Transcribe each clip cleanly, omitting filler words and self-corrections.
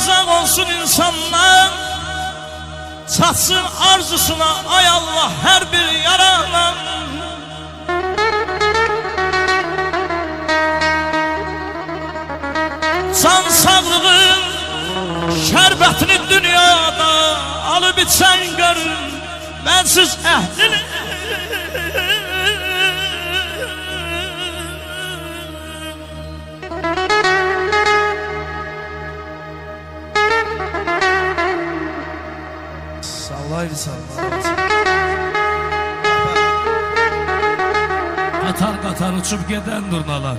uzak olsun insanlar, çatsın arzusuna ay Allah her bir yaralan. Can sağlığın şərbətini dünyada alıp içen görün, bensiz əhdini. Sallaydı sallaydı. Qatar qatar uçup geden durnalar,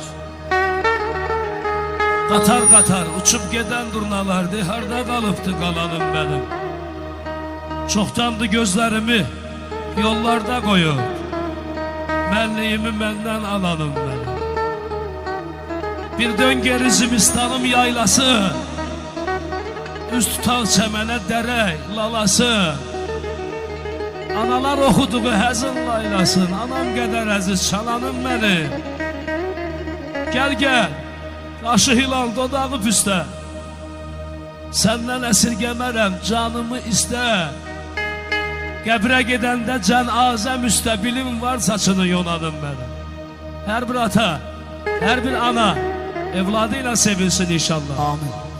qatar qatar uçup geden durnalar, de harda qalıbdı qalanım benim. Çoxdandı gözlerimi yollarda qoyub, mənliyimi məndən alanım benim. Bir dön geri Zibistanım yaylası, üst tutan çəmənə dərə lalası. Analar oxuduğu həzin laylasın, anam qədər əziz çalanım məni. Gəl gəl, qaşı hilal dodağı püstə, səndən əsirgəmərəm canımı istə. Qəbrə gedəndə cənazəm üstə, bilim var saçını yonadım mənim. Hər bir ata, hər bir ana evladı ilə sevilsin inşallah. Amin.